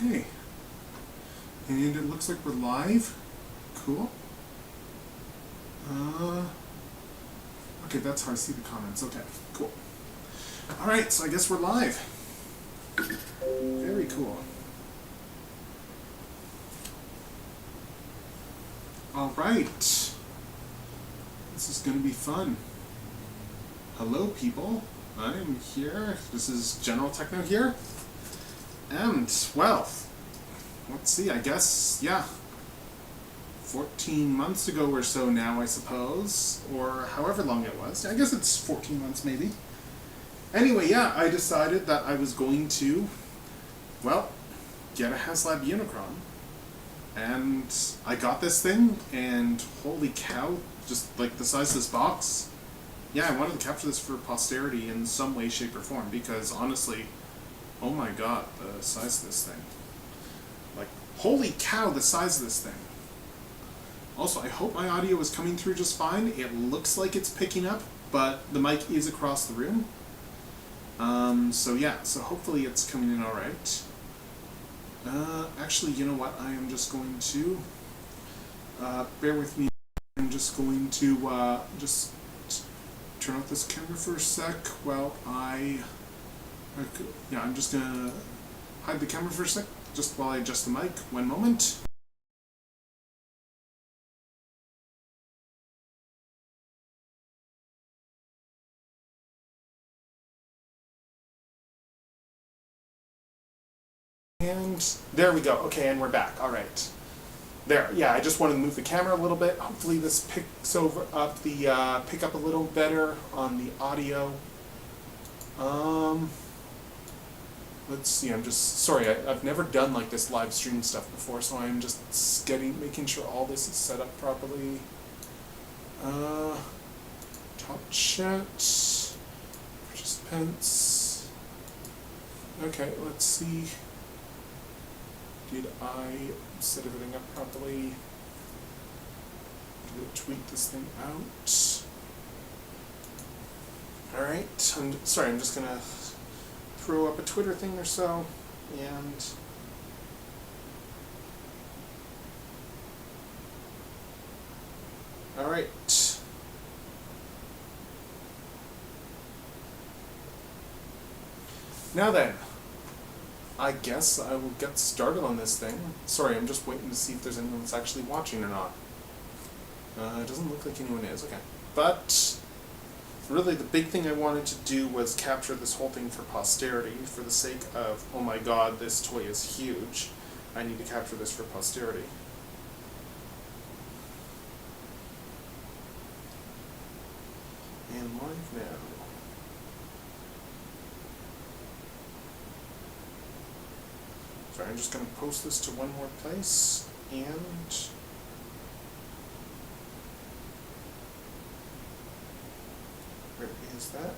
Okay. And it looks like we're live. Cool. Okay, that's how I see the comments. Okay, cool. Alright, so I guess we're live. Very cool. Alright. This is going to be fun. Hello, people. I'm here. This is General Techno here. And, well, let's see, I guess, yeah. 14 months ago or so now, I suppose. Or however long it was. I guess it's 14 months, maybe. Anyway, yeah, I decided that I was going to, well, get a HasLab Unicron. And I got this thing, and holy cow, just like the size of this box. Yeah, I wanted to capture this for posterity in some way, shape, or form, because honestly, oh my god, the size of this thing. Like, holy cow, the size of this thing. Also, I hope my audio is coming through just fine. It looks like it's picking up, but the mic is across the room. So yeah, so hopefully it's coming in alright. Actually, you know what, I am just going to, bear with me, I'm just going to, just turn off this camera for a sec while yeah, I'm just gonna hide the camera for a sec, just while I adjust the mic. One moment. And there we go. Okay, and we're back. All right. There. Yeah, I just wanted to move the camera a little bit. Hopefully this picks up the pick up a little better on the audio. Let's see. I'm just sorry. I've never done like this live stream stuff before, so I'm just making sure all this is set up properly. Top chat participants. Okay, let's see. Did I set everything up properly? Did I tweet this thing out? Alright, I'm sorry, I'm just gonna throw up a Twitter thing or so, and alright. Now then, I guess I will get started on this thing. Sorry, I'm just waiting to see if there's anyone that's actually watching or not. It doesn't look like anyone is, okay. But really the big thing I wanted to do was capture this whole thing for posterity for the sake of, oh my god, this toy is huge. I need to capture this for posterity. And live now. Sorry, I'm just going to post this to one more place, and where is that?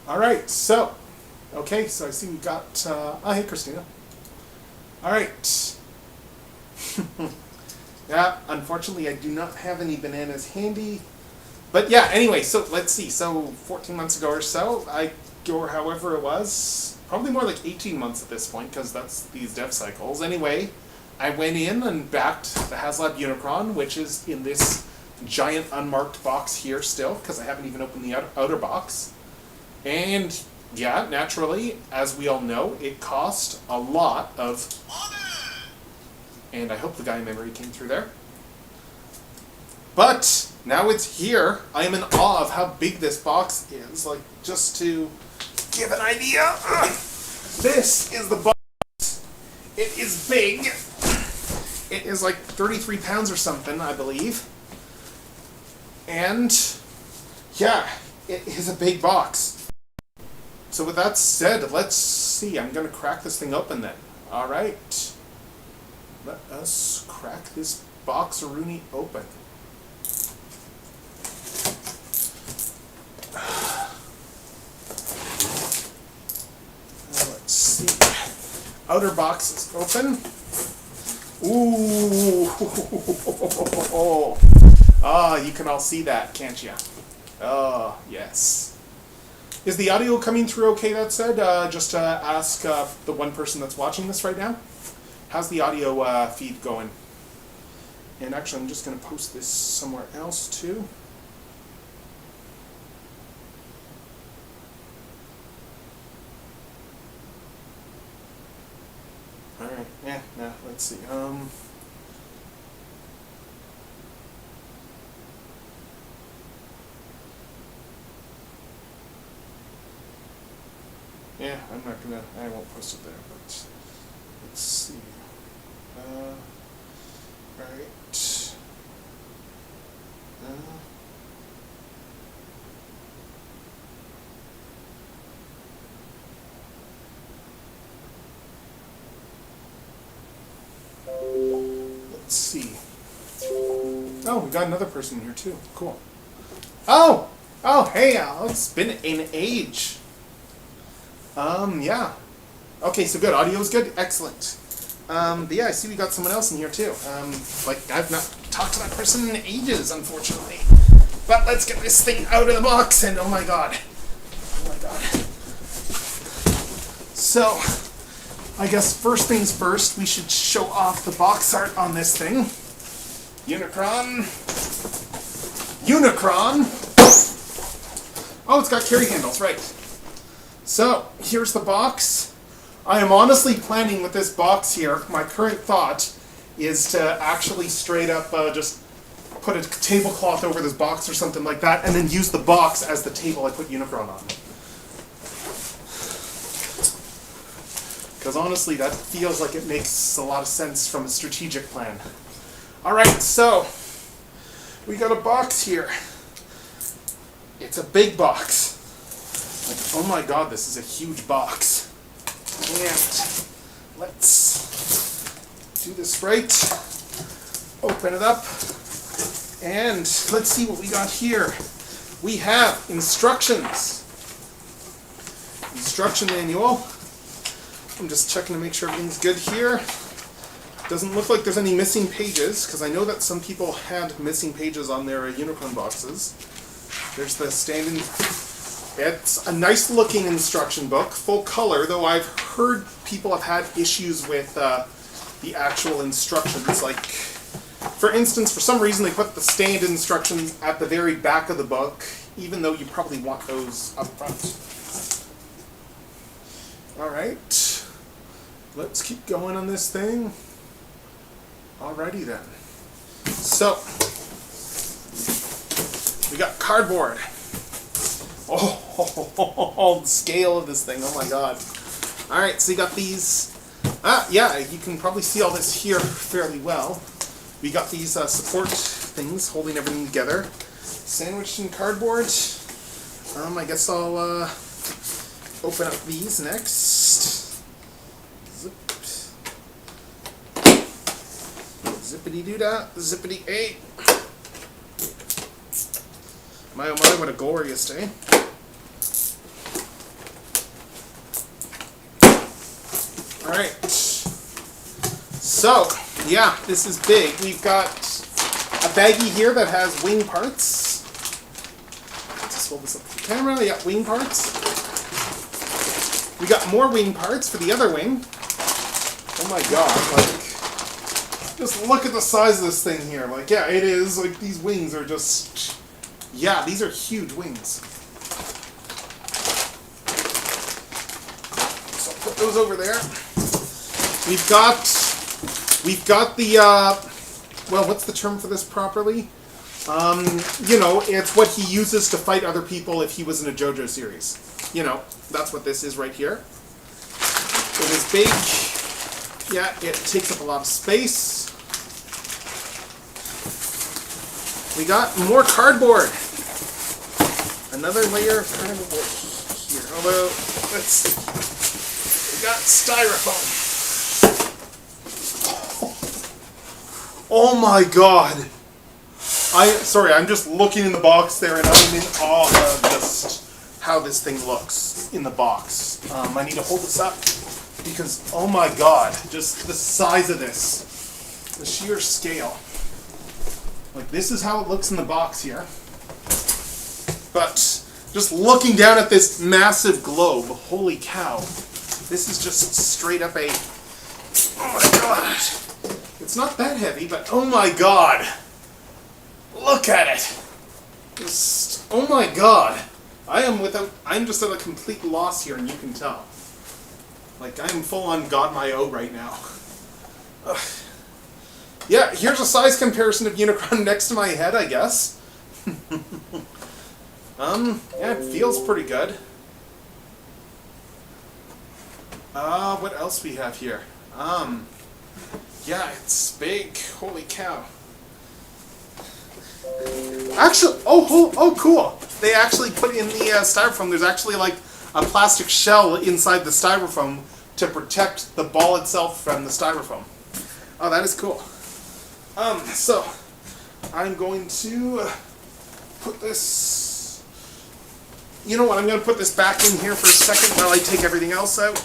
Alright, so, okay, so I see we got, oh, hey, Christina. Alright. Yeah, unfortunately I do not have any bananas handy. But yeah, anyway, so let's see. So 14 months ago or so, or however it was, probably more like 18 months at this point, because that's these dev cycles. Anyway, I went in and backed the HasLab Unicron, which is in this giant unmarked box here still, because I haven't even opened the outer box. And yeah, naturally, as we all know, it cost a lot of money. And I hope the guy in memory came through there. But now it's here. I am in awe of how big this box is. Like, just to give an idea, this is the box. It is big. It is like 33 pounds or something, I believe. And yeah, it is a big box. So with that said, let's see. I'm going to crack this thing open then. All right. Let us crack this box-a-rooney open. outer box is open. Ooh. Ah, you can all see that, can't you? Oh, yes. Is the audio coming through okay, that said? Just to ask the one person that's watching this right now. How's the audio feed going? And actually, I'm just going to post this somewhere else, too. All right. Yeah. Nah. Let's see. Yeah. I'm not gonna. I won't post it there. But let's see. Right. Let's see. Oh, we got another person in here too. Cool. Oh! Oh, hey, Al. It's been an age. Yeah. Okay, so good. Audio's good? Excellent. But yeah, I see we got someone else in here too. Like, I've not talked to that person in ages, unfortunately. But let's get this thing out of the box, and oh my god. Oh my god. So, I guess first things first, we should show off the box art on this thing. Unicron. Unicron! Oh, it's got carry handles, right. So, here's the box. I am honestly planning with this box here, my current thought is to actually straight up just put a tablecloth over this box or something like that, and then use the box as the table I put Unicron on. Because honestly, that feels like it makes a lot of sense from a strategic plan. Alright, so, we got a box here. It's a big box. Like, oh my god, this is a huge box. And let's do this right. Open it up. And let's see what we got here. We have instructions. Instruction manual. I'm just checking to make sure everything's good here. Doesn't look like there's any missing pages, because I know that some people had missing pages on their Unicron boxes. There's the standing. It's a nice looking instruction book, full color, though I've heard people have had issues with the actual instructions. Like, for instance, for some reason they put the standard instructions at the very back of the book, even though you probably want those up front. Alright, let's keep going on this thing. Alrighty then. So, we got cardboard. Oh, the scale of this thing, oh my god. Alright, so you got these, yeah, you can probably see all this here fairly well. We got these support things holding everything together. Sandwiched in cardboard. I guess I'll open up these next. Zip. Zippity-doo-dah, zippity-ay. My oh my, what a glorious day. Alright. So, yeah, this is big. We've got a baggie here that has wing parts. Let's just hold this up to the camera. We got wing parts. We got more wing parts for the other wing. Oh my god, like, just look at the size of this thing here. Like, yeah, it is, like, these wings are just, yeah, these are huge wings. So I'll put those over there. We've got the, well, what's the term for this properly? You know, it's what he uses to fight other people if he was in a JoJo series. You know, that's what this is right here. It is big. Yeah, it takes up a lot of space. We got more cardboard. Another layer of cardboard here. Although, let's see. We got styrofoam. Oh my god. Sorry, I'm just looking in the box there and I'm in awe of just how this thing looks in the box. I need to hold this up Because, oh my god, just the size of this. The sheer scale. Like, this is how it looks in the box here. But, just looking down at this massive globe, holy cow. This is just straight up a... Oh my god. It's not that heavy, but oh my god. Look at it. Just, oh my god. I'm just at a complete loss here, and you can tell. Like, I'm full on God my O right now. Ugh. Yeah, here's a size comparison of Unicron next to my head, I guess. Yeah, it feels pretty good. What else we have here? Yeah, it's big. Holy cow. Actually, oh, cool. They actually put in the styrofoam, there's actually like a plastic shell inside the styrofoam to protect the ball itself from the styrofoam. Oh, that is cool. So, I'm going to put this... You know what, I'm going to put this back in here for a second while I take everything else out.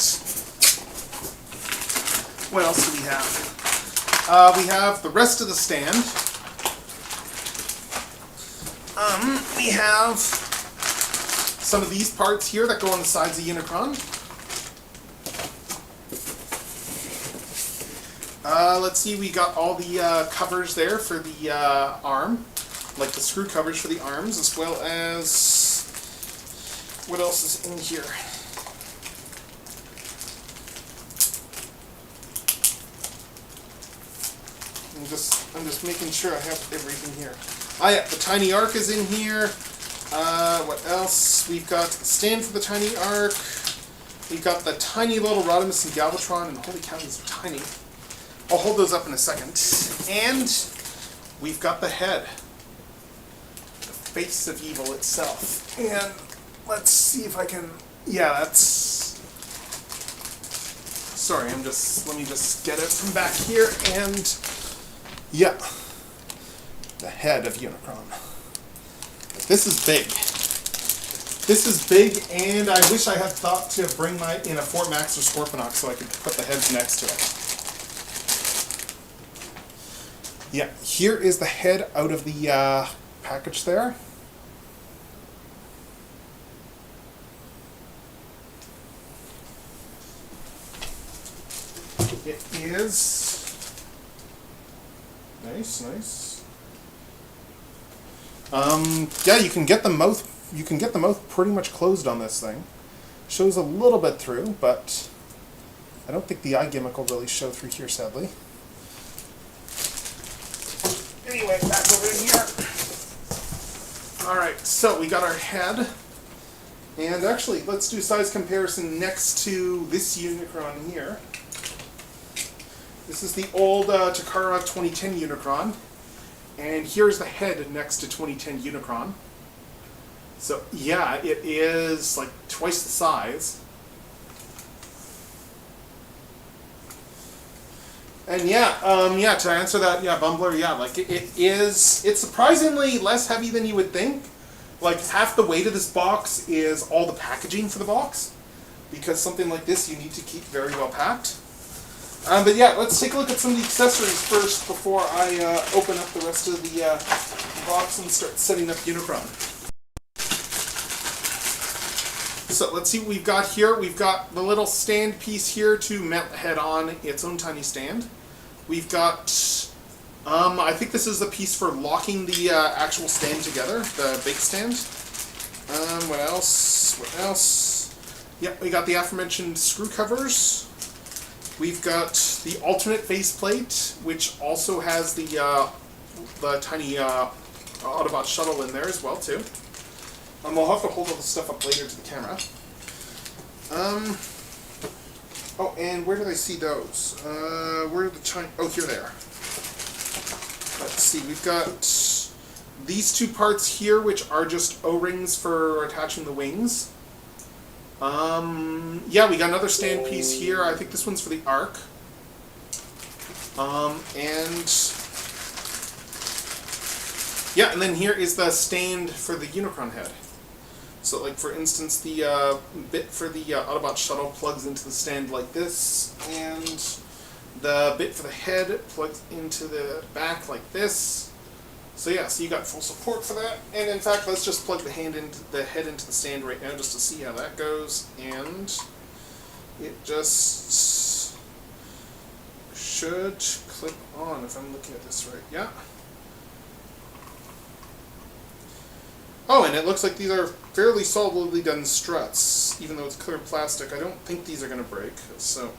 What else do we have? We have the rest of the stand. We have some of these parts here that go on the sides of Unicron. Let's see, we got all the covers there for the arm, like the screw covers for the arms, as well as... What else is in here? I'm just making sure I have everything here. Ah, yeah, the tiny arc is in here. What else? We've got the stand for the tiny arc. We've got the tiny little Rodimus and Galvatron, and holy cow, these are tiny. I'll hold those up in a second. And we've got the head. The face of evil itself. And let's see if I can... Yeah, that's... Sorry, let me just get it from back here, and... Yeah. The head of Unicron. This is big. This is big, and I wish I had thought to bring my in a Fort Max or Scorponok so I could put the heads next to it. Yeah, here is the head out of the package there. It is nice. Yeah, you can get the mouth. You can get the mouth pretty much closed on this thing. Shows a little bit through, but I don't think the eye gimmick will really show through here, sadly. Anyway, back over in here. Alright, so we got our head. And actually, let's do size comparison next to this Unicron here. This is the old Takara 2010 Unicron. And here's the head next to 2010 Unicron. So, yeah, it is like twice the size. And yeah, to answer that, yeah, Bumbler, yeah, like it's surprisingly less heavy than you would think. Like half the weight of this box is all the packaging for the box, because something like this you need to keep very well packed. But yeah, let's take a look at some of the accessories first before I open up the rest of the box and start setting up Unicron. So let's see what we've got here. We've got the little stand piece here to mount the head on its own tiny stand. We've got, I think this is the piece for locking the actual stand together, the big stand. What else? Yep, we got the aforementioned screw covers. We've got the alternate faceplate, which also has the tiny Autobot shuttle in there as well, too. We'll have to hold all the stuff up later to the camera. Oh, and where did I see those? Where are the China... Oh, here they are. Let's see, we've got these two parts here, which are just O-rings for attaching the wings. Yeah, we got another stand piece here. I think this one's for the arc. Yeah, and then here is the stand for the Unicron head. So like for instance, the bit for the Autobot shuttle plugs into the stand like this, and the bit for the head plugs into the back like this. So yeah, so you got full support for that. And in fact, let's just plug the head into the stand right now just to see how that goes. And it just should clip on if I'm looking at this right. Yeah. Oh, and it looks like these are fairly solidly done struts, even though it's clear plastic. I don't think these are going to break. So,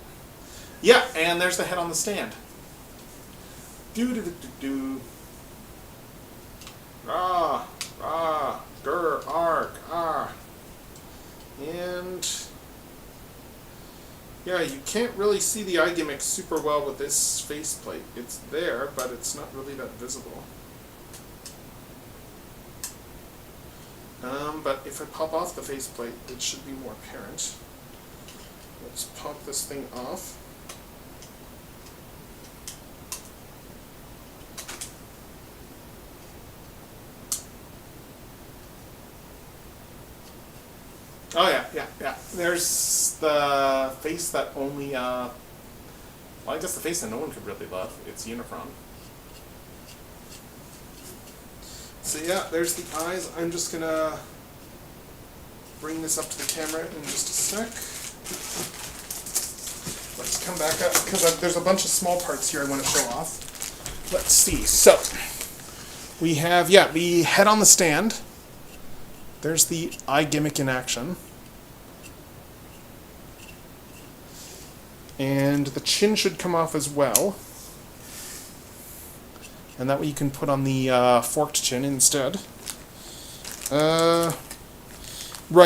yeah, and there's the head on the stand. Do-do-do-do-do. Ah, ah, grr, arg, ah. And, yeah, you can't really see the eye gimmick super well with this faceplate. It's there, but it's not really that visible. But if I pop off the faceplate, it should be more apparent. Let's pop this thing off. Oh yeah. There's the face that only, well, I guess the face that no one could really love. It's Unicron. So yeah, there's the eyes. I'm just gonna bring this up to the camera in just a sec. Let's come back up, because there's a bunch of small parts here I want to show off. Let's see. So, we have, yeah, the head on the stand. There's the eye gimmick in action. And the chin should come off as well. And that way you can put on the forked chin instead. Right,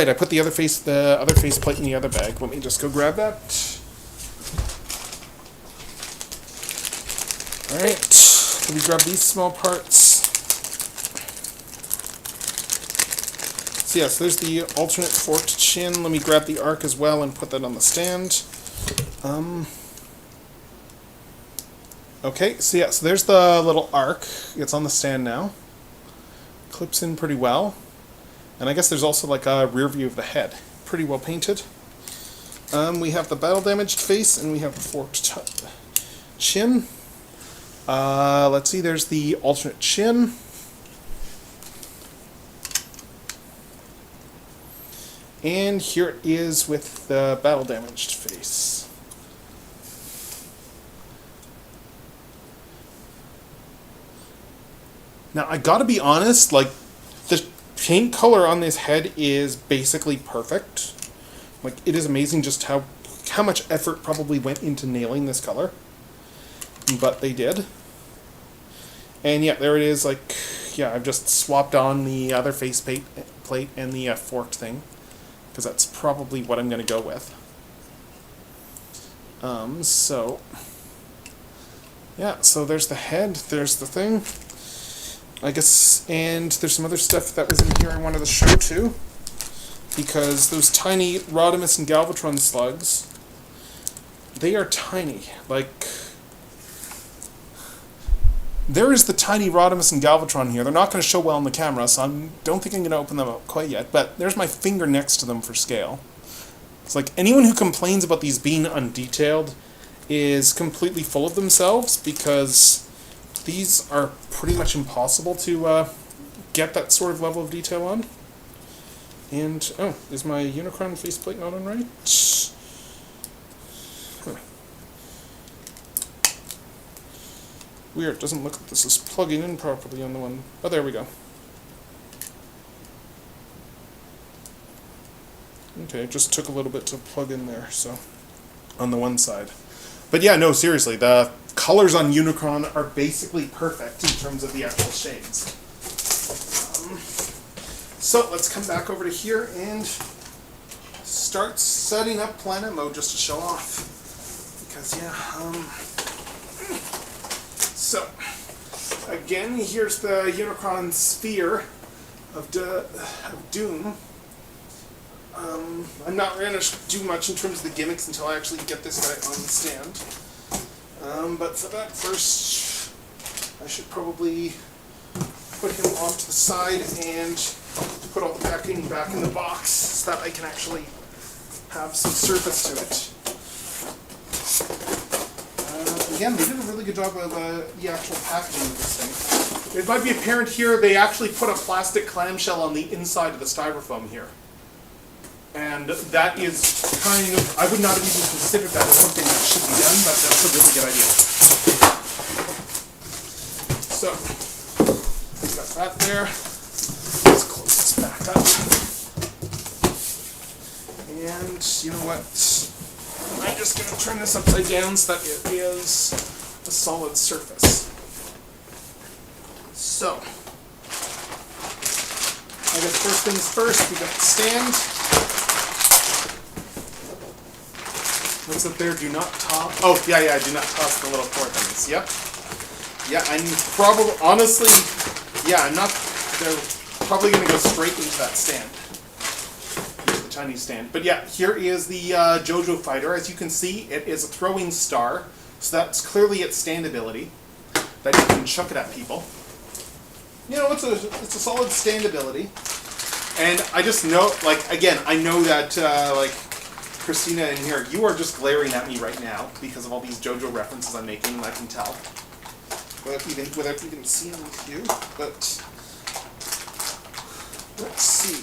I put the other face plate in the other bag. Let me just go grab that. Alright, let me grab these small parts. So yes, there's the alternate forked chin. Let me grab the arc as well and put that on the stand. Okay, so yeah, so there's the little arc. It's on the stand now. Clips in pretty well. And I guess there's also like a rear view of the head. Pretty well painted. We have the battle damaged face and we have the forked chin. Let's see, there's the alternate chin. And here it is with the battle damaged face. Now, I gotta be honest, like, the paint color on this head is basically perfect. Like, it is amazing just how much effort probably went into nailing this color. But they did. And yeah, there it is, like, yeah, I've just swapped on the other face plate and the forked thing. Because that's probably what I'm gonna go with. So, yeah, so there's the head, there's the thing. I guess, and there's some other stuff that was in here I wanted to show too, because those tiny Rodimus and Galvatron slugs, they are tiny. Like, there is the tiny Rodimus and Galvatron here. They're not going to show well on the camera, so I don't think I'm going to open them up quite yet, but there's my finger next to them for scale. It's like, anyone who complains about these being undetailed is completely full of themselves, because these are pretty much impossible to get that sort of level of detail on. And, oh, is my Unicron faceplate not on right? Huh. Weird, doesn't look like this is plugging in properly on the one. Oh, there we go. Okay, it just took a little bit to plug in there, so, on the one side. But yeah, no, seriously, the colors on Unicron are basically perfect in terms of the actual shades. So let's come back over to here and start setting up planet mode just to show off. Because yeah, so again, here's the Unicron sphere of Doom. I'm not going to do much in terms of the gimmicks until I actually get this guy on the stand. But for that, first, I should probably put him off to the side and put all the packing back in the box so that I can actually have some surface to it. Again, they did a really good job of the actual packaging of this thing. It might be apparent here, they actually put a plastic clamshell on the inside of the styrofoam here. And that is kind of, I would not have even considered that as something that should be done, but that's a really good idea. So, got that there. Let's close this back up. And you know what? I'm just going to turn this upside down so that it is a solid surface. So, I guess first things first, we got the stand. What's up there? Do not toss. Oh, yeah, do not toss the little pour things. Yep. Yeah, I'm probably, honestly, yeah, I'm not, they're probably going to go straight into that stand. Chinese stand. But yeah, here is the JoJo fighter. As you can see, it is a throwing star, so that's clearly its stand ability, that you can chuck it at people. You know, it's a solid stand ability. And I just know, like, again, I know that, like, Christina in here, you are just glaring at me right now because of all these JoJo references I'm making, and I can tell. Without even seeing you, but let's see.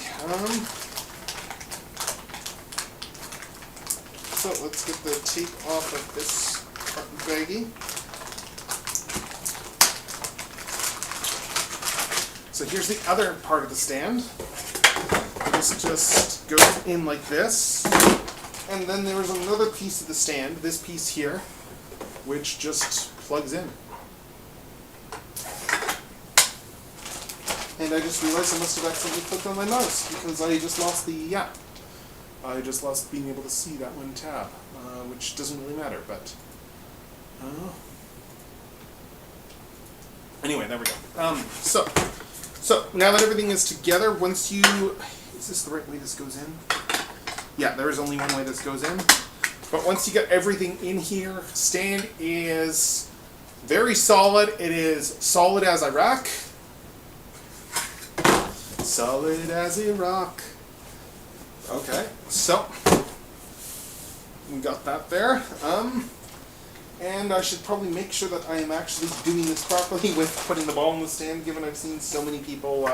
So let's get the tape off of this carton baggie. So here's the other part of the stand. This just goes in like this. And then there's another piece of the stand, this piece here, which just plugs in. And I just realized I must have accidentally clicked on my mouse because I just lost the, I just lost being able to see that one tab, which doesn't really matter, but anyway, there we go. So now that everything is together, once you, is this the right way this goes in? Yeah, there is only one way this goes in. But once you get everything in here, stand is very solid. It is solid as a rock. Solid as a rock. Okay, so we got that there. And I should probably make sure that I am actually doing this properly with putting the ball in the stand, given I've seen so many people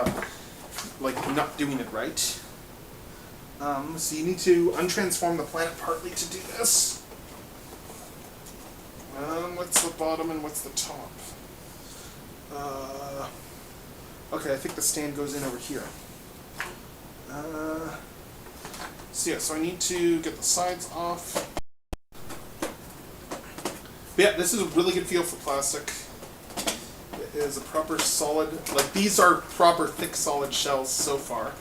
like not doing it right. So you need to untransform the planet partly to do this. What's the bottom and what's the top? Okay, I think the stand goes in over here. So yeah, so I need to get the sides off. But yeah, this is a really good feel for plastic. It is a proper solid, like these are proper thick solid shells so far.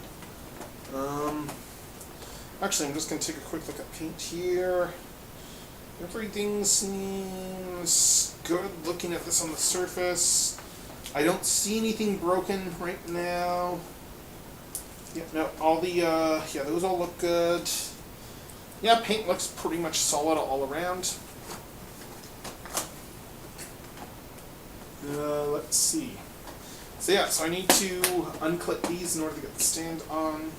Actually, I'm just going to take a quick look at paint here. Everything seems good looking at this on the surface. I don't see anything broken right now. Yeah, no, all the, yeah, those all look good. Yeah, paint looks pretty much solid all around. Let's see. So yeah, so I need to unclip these in order to get the stand on.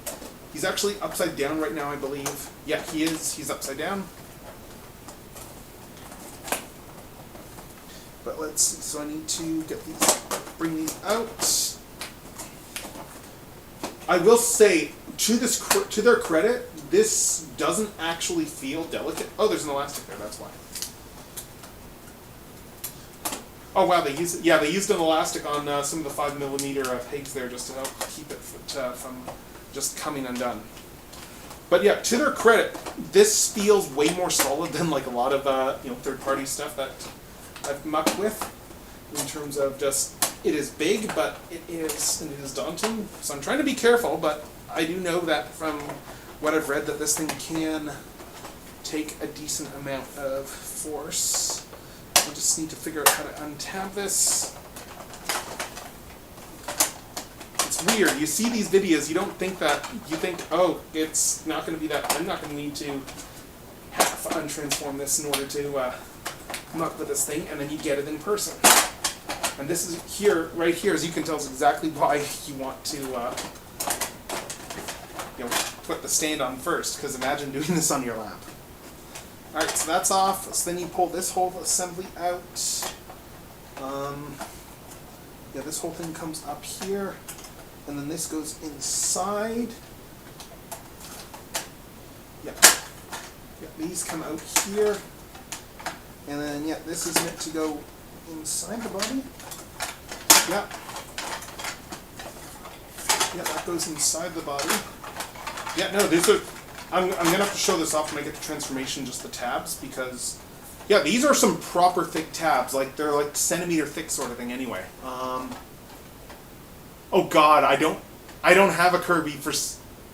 He's actually upside down right now, I believe. Yeah, he is. He's upside down. But let's see. So I need to get these, bring these out. I will say, to their credit, this doesn't actually feel delicate. Oh, there's an elastic there. That's why. Oh wow, they used an elastic on some of the 5mm pegs there just to help keep it from just coming undone. But yeah, to their credit, this feels way more solid than like a lot of third-party stuff that I've mucked with. In terms of just, it is big, but it is daunting. So I'm trying to be careful, but I do know that from what I've read that this thing can take a decent amount of force. I just need to figure out how to untab this. It's weird. You see these videos, you don't think that, you think, oh, it's not going to be that, I'm not going to need to half untransform this in order to muck with this thing, and then you get it in person. And this is here, right here, as you can tell, is exactly why you want to put the stand on first, because imagine doing this on your lap. Alright, so that's off. So then you pull this whole assembly out. Yeah, this whole thing comes up here, and then this goes inside. Yep. Yep, these come out here, and then yeah, this is meant to go inside the body. Yep. Yeah, that goes inside the body. Yeah, no, these are. I'm gonna have to show this off when I get the transformation, just the tabs, because yeah, these are some proper thick tabs. Like they're like centimeter thick sort of thing. Anyway. Oh God, I don't have a Kirby for.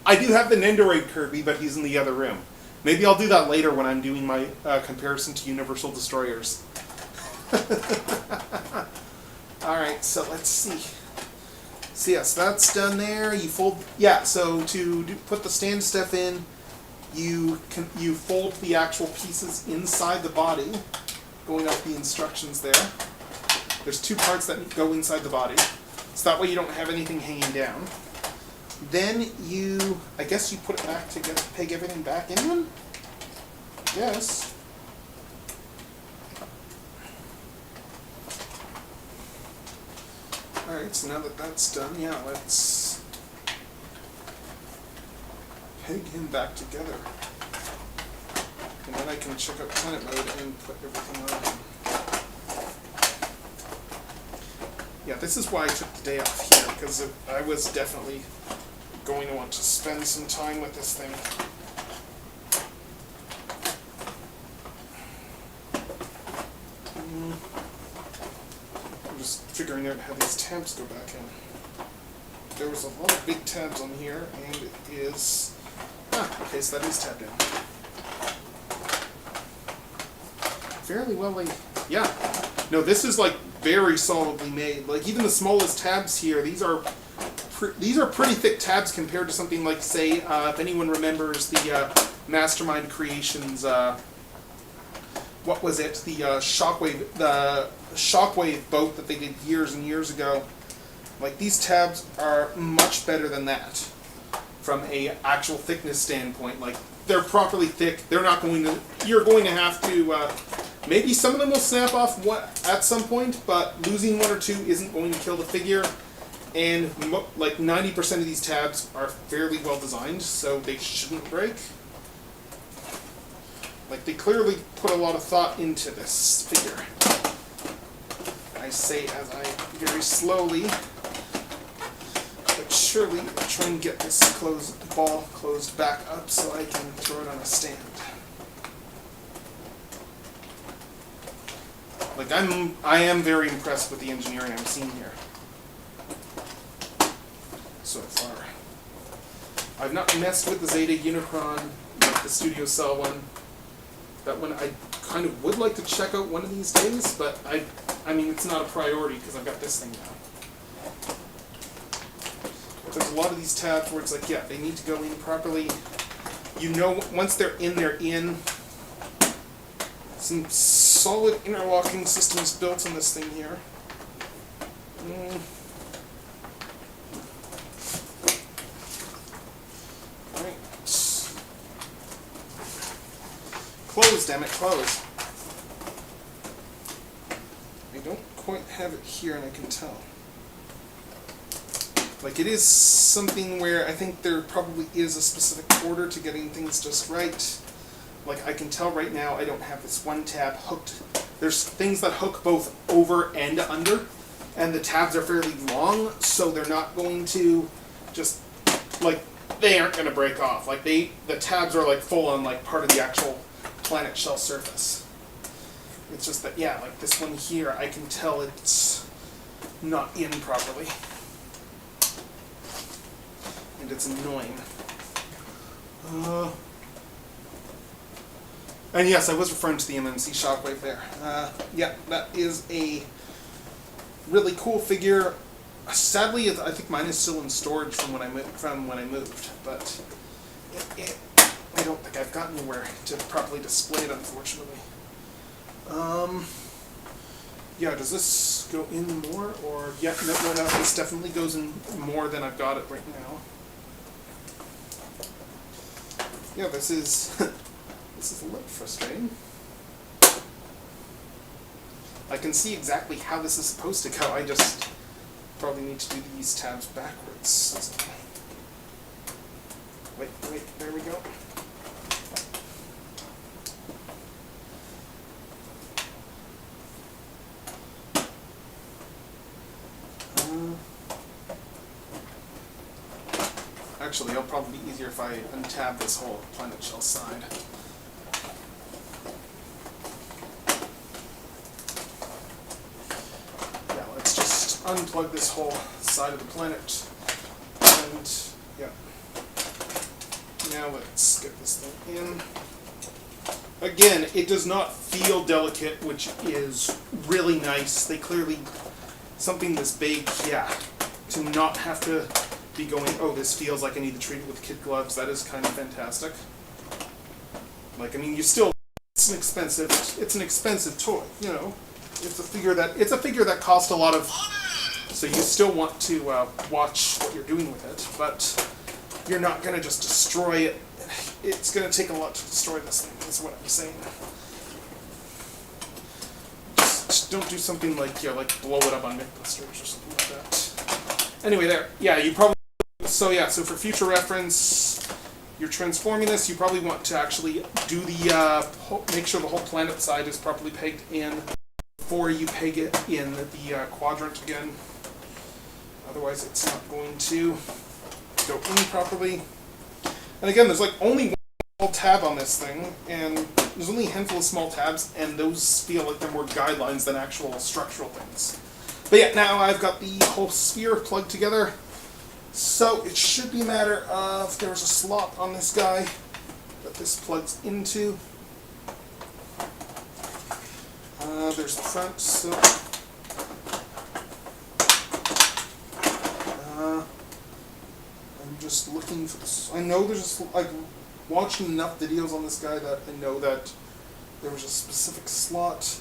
I do have the Nendoroid Kirby, but he's in the other room. Maybe I'll do that later when I'm doing my comparison to Universal Destroyers. All right, so let's see. So yes, that's done there. You fold. Yeah, so to put the stand stuff in, you fold the actual pieces inside the body, going up the instructions there. There's two parts that go inside the body, so that way you don't have anything hanging down. Then I guess you put it back to peg everything back in one? Yes. Alright, so now that that's done, yeah, let's peg him back together. And then I can check out planet mode and put everything on. Yeah, this is why I took the day off here, because I was definitely going to want to spend some time with this thing. I'm just figuring out how these tabs go back in. There was a lot of big tabs on here, and it is... okay, so that is tabbed down. Fairly well laid. Yeah. No, this is like very solidly made. Like even the smallest tabs here, these are pretty thick tabs compared to something like, say, if anyone remembers the Mastermind Creations, what was it? The Shockwave boat that they did years and years ago. Like these tabs are much better than that from a actual thickness standpoint. Like they're properly thick. They're not going to. You're going to have to. Maybe some of them will snap off at some point, but losing one or two isn't going to kill the figure. And like 90% of these tabs are fairly well designed, so they shouldn't break. Like they clearly put a lot of thought into this figure. I say as I very slowly, but surely try and get this ball closed back up so I can throw it on a stand. Like I am very impressed with the engineering I'm seeing here so far. I've not messed with the Zeta Unicron, like the Studio Cell one. That one I kind of would like to check out one of these days, but I mean it's not a priority because I've got this thing now. But there's a lot of these tabs where it's like, yeah, they need to go in properly. You know, once they're in, they're in. Some solid interlocking systems built on this thing here. Right. Close, damn it, close. I don't quite have it here, and I can tell. Like, it is something where I think there probably is a specific order to getting things just right. Like, I can tell right now I don't have this one tab hooked. There's things that hook both over and under, and the tabs are fairly long, so they're not going to just, like, they aren't going to break off. Like, the tabs are, like, full on, like, part of the actual planet shell surface. It's just that, yeah, like, this one here, I can tell it's not in properly. And it's annoying. And yes, I was referring to the MMC Shockwave there. Yeah, that is a really cool figure. Sadly, I think mine is still in storage from when I moved, but I don't think I've gotten anywhere to properly display it, unfortunately. Yeah, does this go in more, or yeah, no, this definitely goes in more than I've got it right now. yeah, this is this is a little frustrating. I can see exactly how this is supposed to go. I just probably need to do these tabs backwards. So. Wait, there we go. Actually, it'll probably be easier if I untab this whole planet shell side. Yeah, let's just unplug this whole side of the planet. And, yeah. Now let's get this thing in. Again, it does not feel delicate, which is really nice. They clearly, something this big, yeah, to not have to be going, oh, this feels like I need to treat it with kid gloves. That is kind of fantastic. Like, I mean, you still, it's an expensive toy, you know. It's a figure that cost a lot of, so you still want to watch what you're doing with it, but you're not going to just destroy it. It's going to take a lot to destroy this thing, is what I'm saying. Just don't do something like, you know, like blow it up on Mythbusters or something like that. Anyway, there. Yeah, you probably... So yeah, so for future reference, you're transforming this, you probably want to actually do the... make sure the whole planet side is properly pegged in before you peg it in the quadrant again. Otherwise, it's not going to go in properly. And again, there's like only one small tab on this thing, and there's only a handful of small tabs, and those feel like they're more guidelines than actual structural things. But yeah, now I've got the whole sphere plugged together, so it should be a matter of there's a slot on this guy that this plugs into. There's the front, so... I'm just looking for this. I know there's like watching enough videos on this guy that I know that there was a specific slot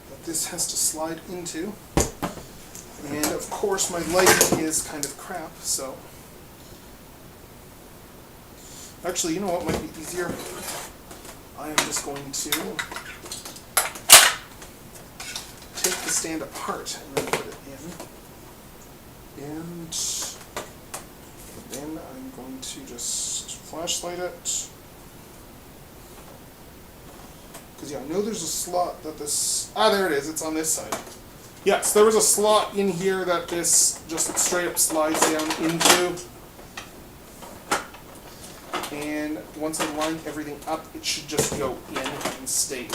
that this has to slide into. And of course my lighting is kind of crap, so... Actually, you know what might be easier? I am just going to take the stand apart and then put it in. And then I'm going to just flashlight it. Because yeah, I know there's a slot that this... Ah, there it is. It's on this side. Yes, there was a slot in here that this just straight up slides down into. And once I line everything up, it should just go in and stay in.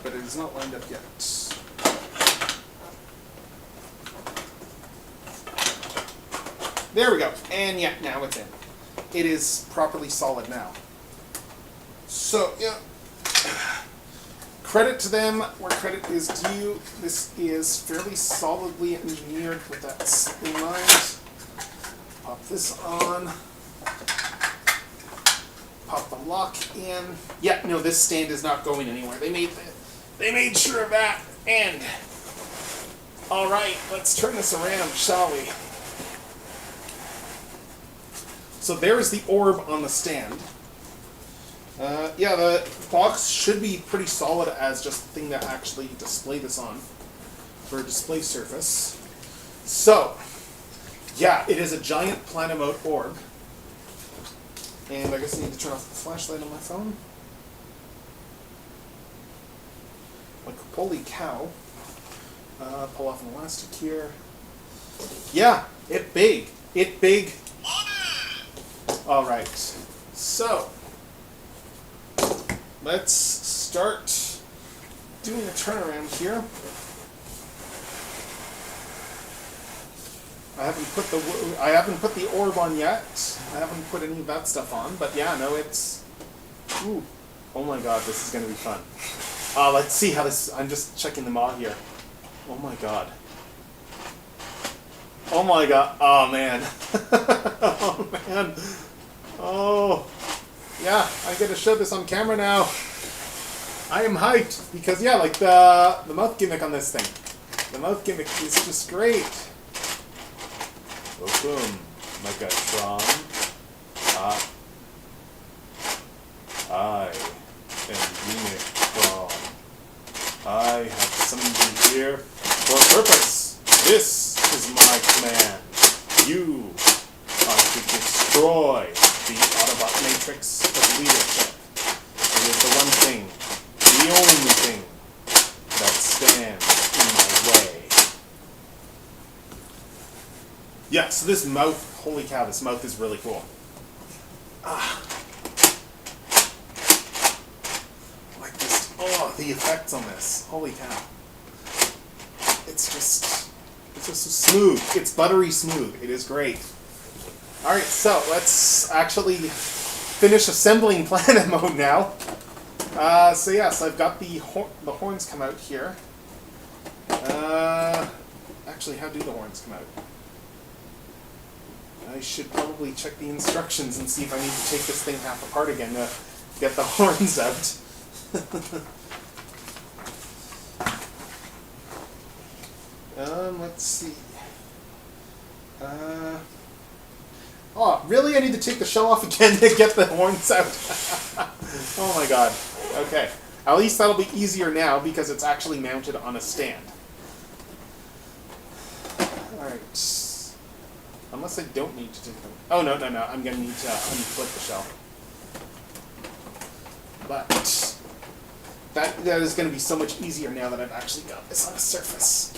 But it is not lined up yet. There we go. And yeah, now it's in. It is properly solid now. So, yeah. Credit to them where credit is due. This is fairly solidly engineered with that in mind. Pop this on. Pop the lock in. Yeah, no, this stand is not going anywhere. They made sure of that. And all right, let's turn this around, shall we? So there's the orb on the stand. Yeah, the box should be pretty solid as just the thing to actually display this on for a display surface. So, yeah, it is a giant Planamode orb. And I guess I need to turn off the flashlight on my phone. Like, holy cow. Pull off an elastic here. Yeah, it big. It big. Alright, so let's start doing a turnaround here. I haven't put the orb on yet. I haven't put any of that stuff on, but yeah, no, it's... Ooh. Oh my god, this is going to be fun. Let's see how this... I'm just checking the mod here. Oh my god. Oh my god. Oh man. Oh man. Oh. Yeah, I get to show this on camera now. I am hyped because yeah, like the mouth gimmick on this thing. The mouth gimmick is just great. Welcome, Megatron. I am Unicron. I have summoned you here for a purpose. This is my command. You are to destroy the Autobot matrix of leadership. It is the one thing, the only thing, that stands in my way. Yeah, so this mouth, holy cow, this mouth is really cool. Like this, oh, the effects on this, holy cow. It's just so smooth. It's buttery smooth. It is great. Alright, so let's actually finish assembling planet mode now. So yes, I've got the horns come out here. Actually, how do the horns come out? I should probably check the instructions and see if I need to take this thing half apart again to get the horns out. Let's see. Oh, really? I need to take the shell off again to get the horns out. Oh my god. Okay. At least that'll be easier now because it's actually mounted on a stand. Alright. Unless I don't need to take them. Oh, no. I'm going to need to unflip the shell. But that is going to be so much easier now that I've actually got this on a surface.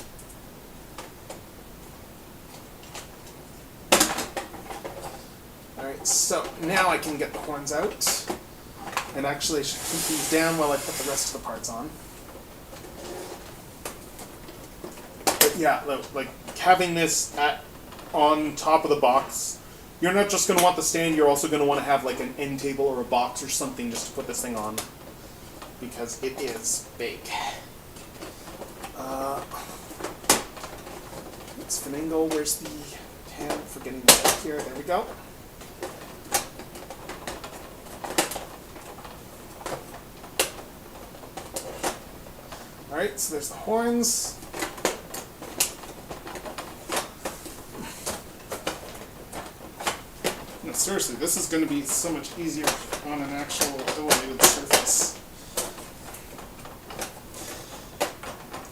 Alright, so now I can get the horns out. And actually I should keep these down while I put the rest of the parts on. But yeah, like having this on top of the box, you're not just going to want the stand, you're also going to want to have like an end table or a box or something just to put this thing on. Because it is big. Let's finagle, where's the tab for getting that out here? There we go. Alright, so there's the horns. No, seriously, this is going to be so much easier on an actual elevated surface.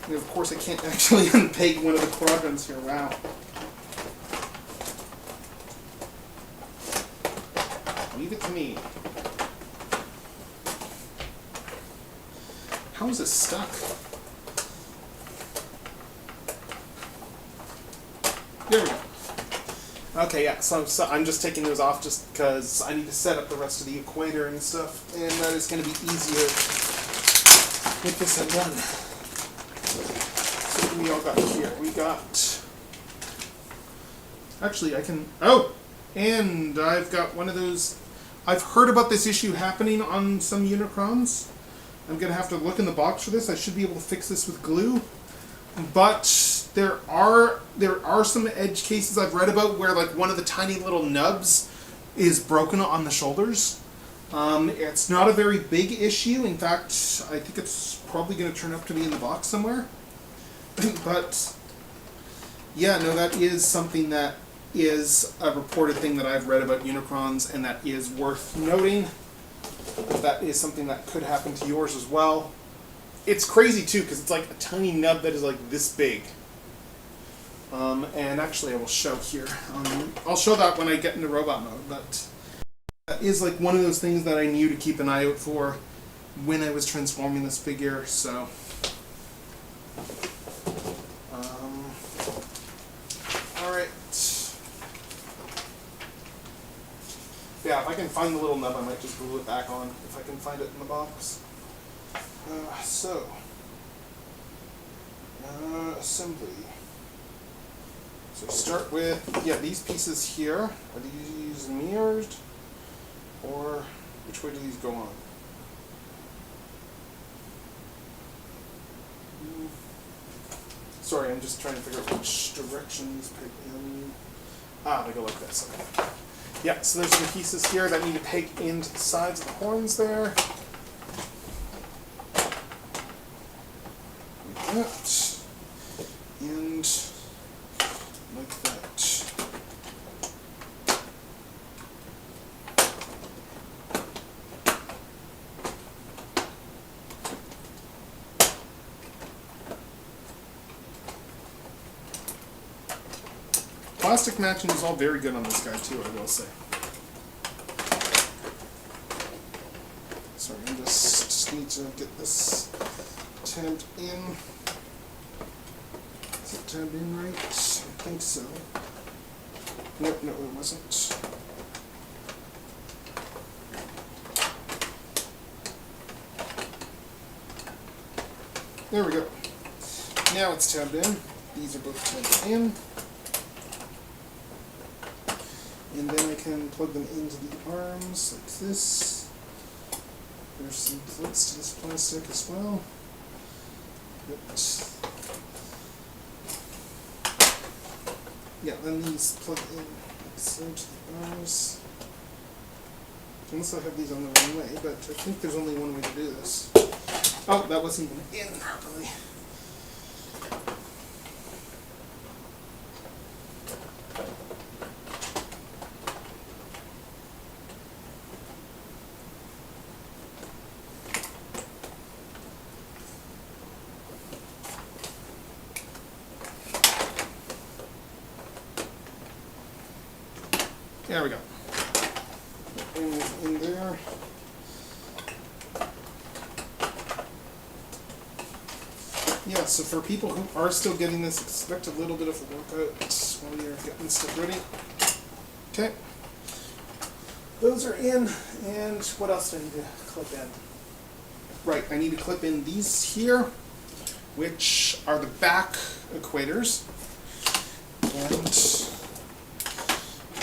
And of course, I can't actually unpeg one of the quadrants here. Wow. Leave it to me. How is it stuck? There we go. Okay, yeah, so I'm just taking those off just because I need to set up the rest of the equator and stuff, and that is going to be easier with this done. So what do we all got here? We got... Actually, I can... Oh! And I've got one of those... I've heard about this issue happening on some Unicrons. I'm going to have to look in the box for this. I should be able to fix this with glue. But there are some edge cases I've read about where like one of the tiny little nubs is broken on the shoulders. It's not a very big issue. In fact, I think it's probably going to turn up to be in the box somewhere. But yeah, no, that is something that is a reported thing that I've read about Unicrons, and that is worth noting. That is something that could happen to yours as well. It's crazy too, because it's like a tiny nub that is like this big. And actually I will show here. I'll show that when I get into robot mode, but that is like one of those things that I knew to keep an eye out for when I was transforming this figure, so... Alright. Yeah, if I can find the little nub, I might just glue it back on, if I can find it in the box. Assembly. So start with, yeah, these pieces here. Are these mirrored? Or which way do these go on? Sorry, I'm just trying to figure out which direction these peg in. They go like this. Okay. Yeah, so there's some pieces here that need to peg into the sides of the horns there. that. And like that. Plastic matching is all very good on this guy too, I will say. Sorry, I just need to get this tabbed in. Is it tabbed in right? I think so. Nope, no, it wasn't. There we go. Now it's tabbed in. These are both tabbed in. And then I can plug them into the arms like this. There's some clips to this plastic as well. But yeah, then these plug in like so to the arms. Unless I have these on the wrong way, but I think there's only one way to do this. Oh, that wasn't even in properly. There we go. In there. Yeah, so for people who are still getting this, expect a little bit of a workout while you're getting stuff ready. Okay. Those are in, and what else do I need to clip in? Right, I need to clip in these here, which are the back equators. And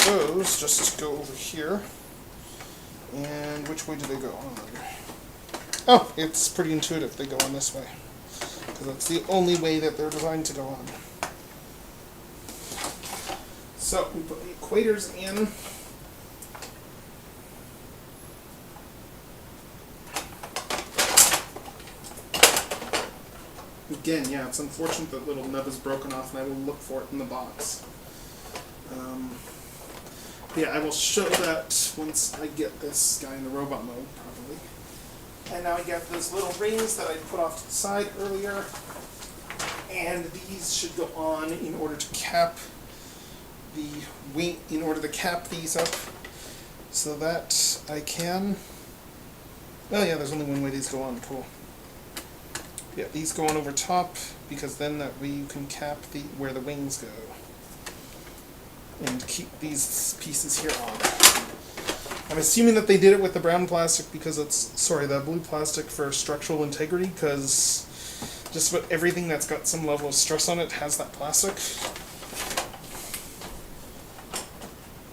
those just go over here. And which way do they go on? Oh, it's pretty intuitive. They go on this way. Because that's the only way that they're designed to go on. So, we put the equators in. Again, yeah, it's unfortunate that little nub is broken off, and I will look for it in the box. Yeah, I will show that once I get this guy in the robot mode, probably. And now I got those little rings that I put off to the side earlier, and these should go on in order to cap the wing, in order to cap these up, so that I can. Oh yeah, there's only one way these go on. Cool. Yeah, these go on over top because then that way you can cap the where the wings go. And keep these pieces here on. I'm assuming that they did it with the brown plastic because it's, sorry, the blue plastic for structural integrity, because just about everything that's got some level of stress on it has that plastic.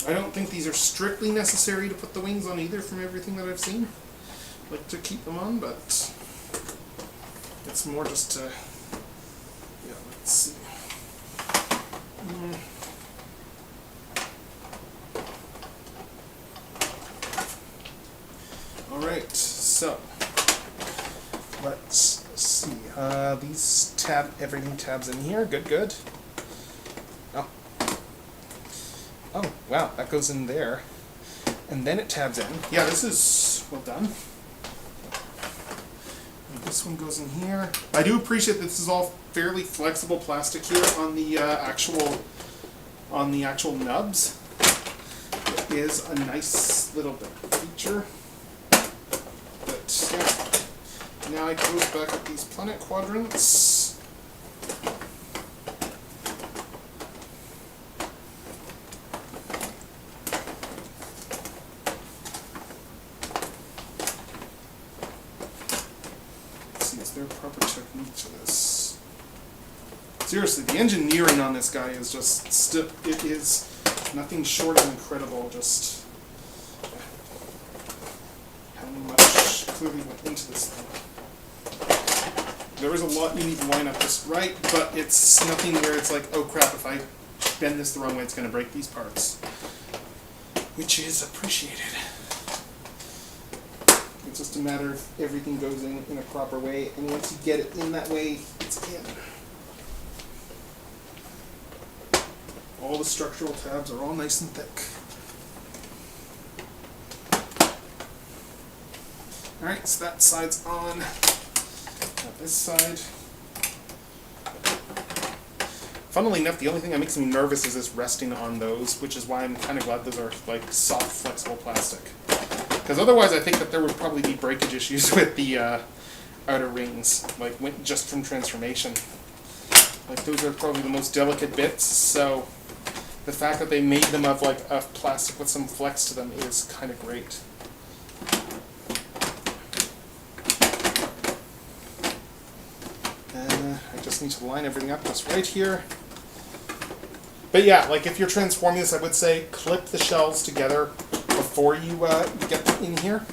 I don't think these are strictly necessary to put the wings on either from everything that I've seen. I like to keep them on, but it's more just to, yeah, let's see. Alright, so let's see. These everything tabs in here. Good, good. Oh. Oh, wow, that goes in there. And then it tabs in. Yeah, this is well done. And this one goes in here. I do appreciate that this is all fairly flexible plastic here on the actual nubs. It is a nice little bit feature. Yeah. Now I close back up these planet quadrants. Let's see, is there a proper technique to this? Seriously, the engineering on this guy is just it is nothing short of incredible. Just how much clearly went into this thing. There is a lot you need to line up just right, but it's nothing where it's like, oh crap, if I bend this the wrong way, it's going to break these parts. Which is appreciated. It's just a matter of everything goes in a proper way, and once you get it in that way, it's in. All the structural tabs are all nice and thick. Alright, so that side's on. Got this side. Funnily enough, the only thing that makes me nervous is this resting on those, which is why I'm kind of glad those are like soft, flexible plastic. Because otherwise I think that there would probably be breakage issues with the outer rings, like just from transformation. Like those are probably the most delicate bits, so the fact that they made them of like a plastic with some flex to them is kind of great. I just need to line everything up just right here. But yeah, like if you're transforming this, I would say clip the shells together before you get in here,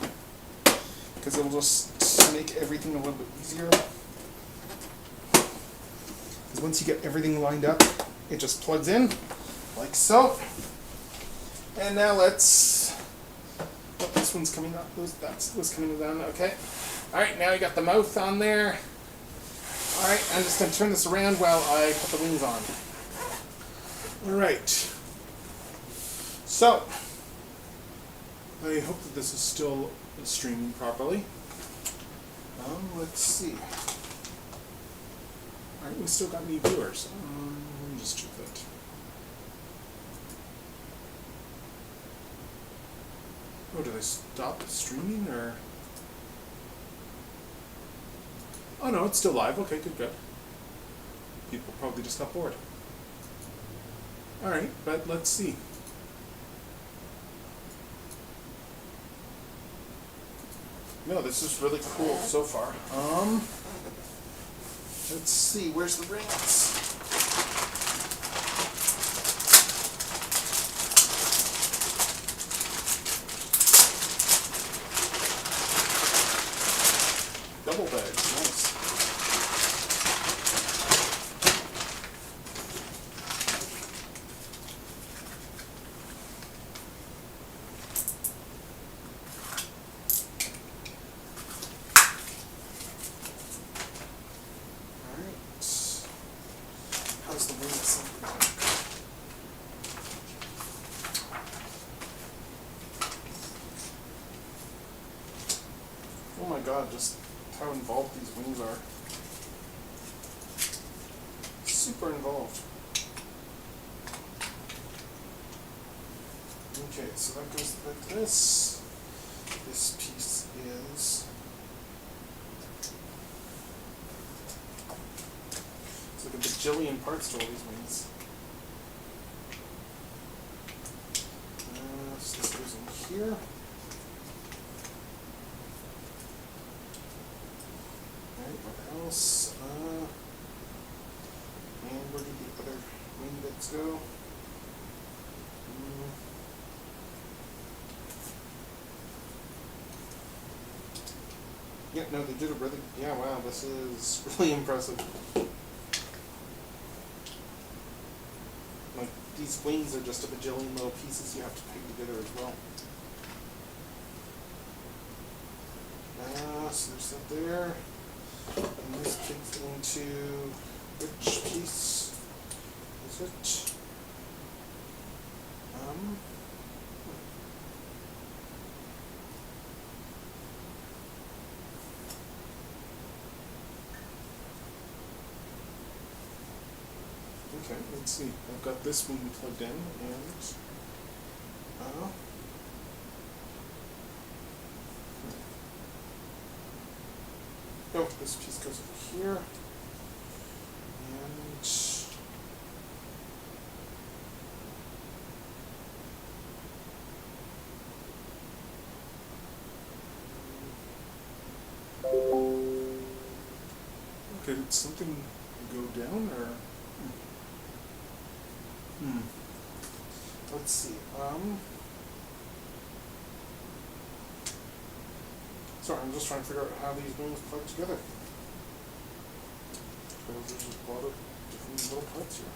because it'll just make everything a little bit easier. Because once you get everything lined up, it just plugs in, like so. And now let's... Oh, this one's coming up. That was coming down. Okay. All right, now you got the mouth on there. All right, I'm just going to turn this around while I put the wings on. All right. So, I hope that this is still streaming properly. Let's see. All right, we still got any viewers. Let me just check that. Oh, did I stop streaming or? Oh no, it's still live. Okay, good. People probably just got bored. All right, but let's see. No, this is really cool so far. Let's see. Where's the rings? Double bag. Nice. How's the wing assembly work? Oh my god, just how involved these wings are. Super involved. Okay, so that goes like this. This piece is... It's like a bajillion parts to all these wings. So this goes in here. Alright, what else? And where did the other wing bits go? Yeah, no, they did a really... Yeah, wow, this is really impressive. Like, these wings are just a bajillion little pieces you have to peg together as well. So there's that there. And this fits into... Which piece is it? Okay, let's see. I've got this one plugged in, and oh, this piece goes over here, and okay, did something go down, or? Let's see. Sorry, I'm just trying to figure out how these wings plug together. Because there's a lot of different little parts here.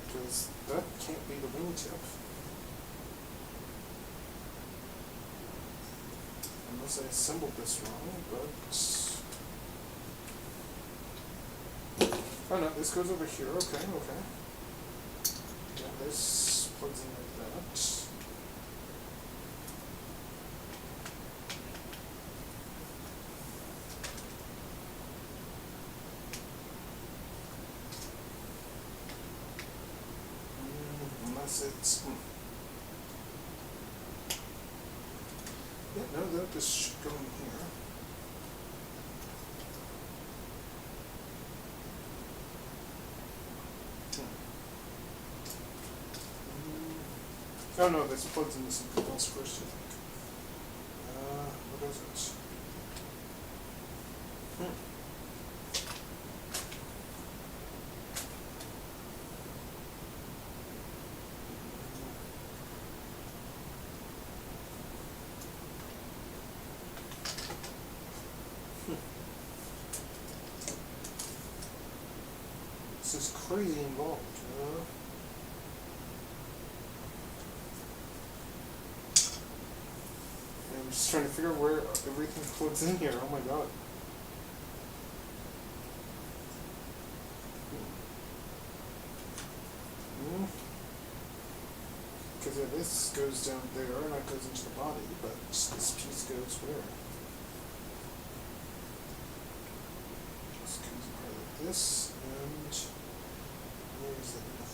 Because that can't be the wingtip. Unless I assembled this wrong, but... Oh no, this goes over here. Okay, okay. Yeah, this plugs in like that. Unless it's... Yeah, no, that this should go in here. Oh no, this plugs into something else first, I think. What is it? This is crazy involved, I'm just trying to figure out where everything plugs in here. Oh my god. Because yeah, this goes down there and that goes into the body, but this piece goes where? This comes apart like this, and where is that enough?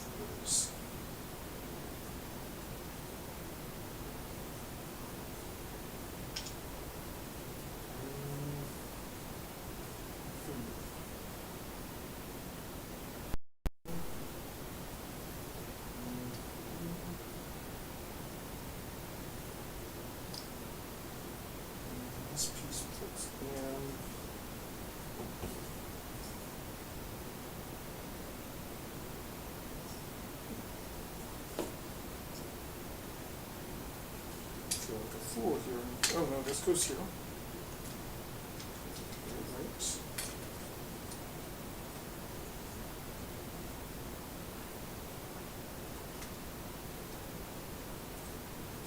This piece plugs in. I feel like a fool here. Oh no, this goes here. Right.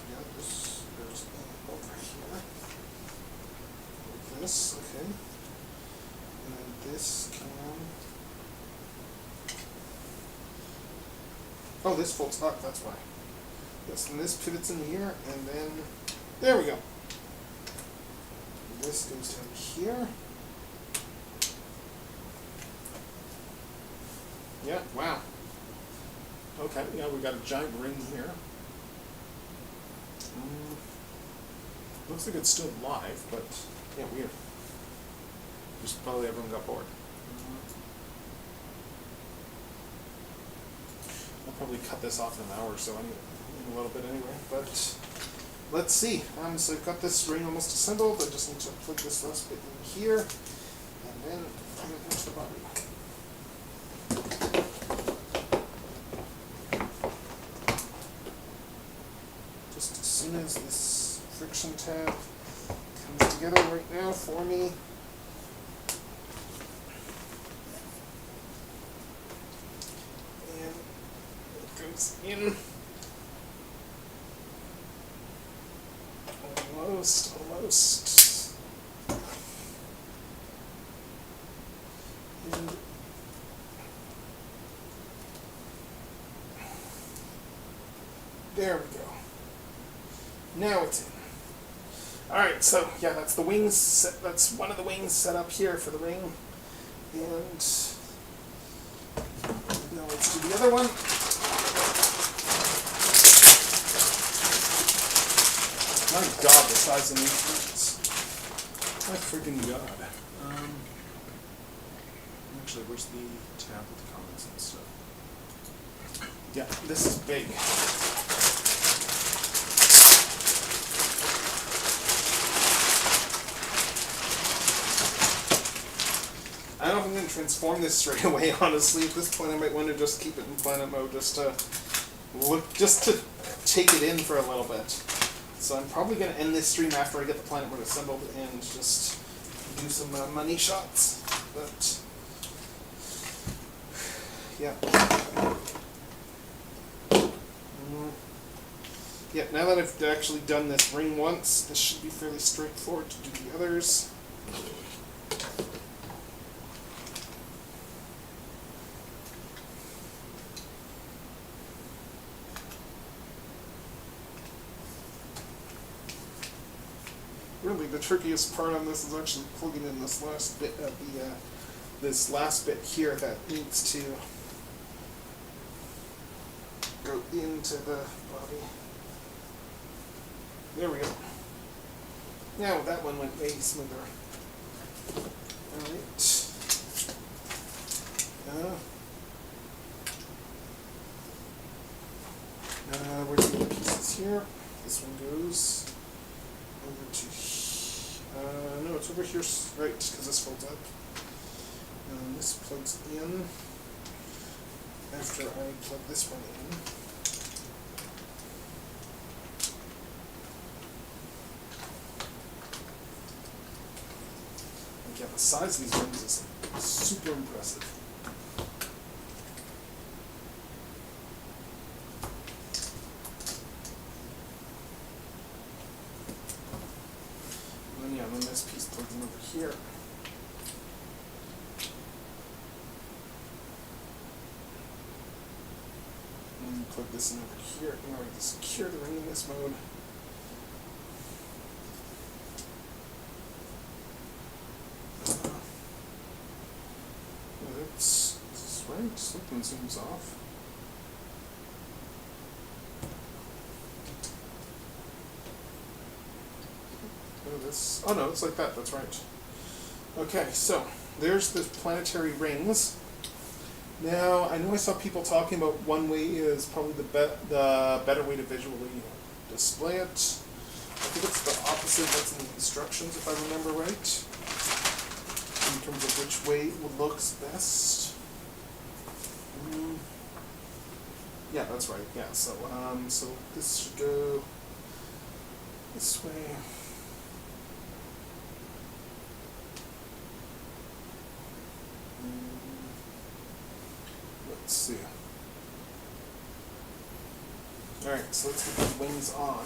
Yeah, this goes over here. Like this, okay. And then this can... Oh, this folds up, that's why. Yes, and this pivots in here, and then... There we go. This goes down here. Yeah, wow. Okay, yeah, we got a giant ring here. Looks like it's still live, but yeah, weird. Just probably everyone got bored. I'll probably cut this off in an hour or so, anyway, in a little bit anyway. But let's see. So I've got this ring almost assembled. I just need to plug this last bit in here, and then put it into the body. Just as soon as this friction tab comes together right now for me. And it goes in. Almost. And there we go. Now it's in. Alright, so yeah, that's the wings set, that's one of the wings set up here for the ring. And now let's do the other one. My god, the size of these things. My freaking god. Actually, where's the tab with the comments and stuff? Yeah, this is big. I don't know if I'm going to transform this straight away, honestly. At this point, I might want to just keep it in planet mode just to take it in for a little bit. So I'm probably going to end this stream after I get the planet mode assembled and just do some money shots. But yeah. Yeah, now that I've actually done this ring once, this should be fairly straightforward to do the others. Really, the trickiest part on this is actually plugging in this last bit of this last bit here that needs to go into the body. There we go. Now that one went way smoother. Alright. Where's the other pieces here? This one goes over to no, it's over here, right, because this folds up. This plugs in after I plug this one in. And yeah, the size of these rings is super impressive. And then this piece plugs in over here. And plug this in over here in order to secure the ring in this mode. Is this right? Something seems off. Oh no, it's like that, that's right. Okay, so there's the planetary rings. Now, I know I saw people talking about one way is probably the better way to visually display it. I think it's the opposite of what's in the instructions, if I remember right, in terms of which way looks best. Yeah, that's right, yeah, so this should go this way. Let's see. Alright, so let's get the wings on.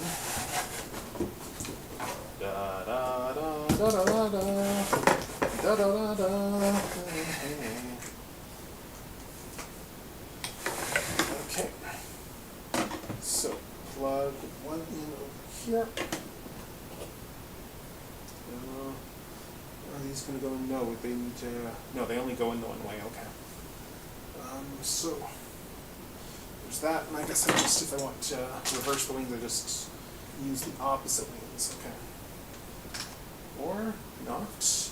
Da da da da da da da da da da. Okay. So plug one in over here. Are these going to go in? No, they need to. No, they only go in the one way. Okay. So there's that, and I guess if I want to reverse the wings, I just use the opposite wings. Okay. Or not.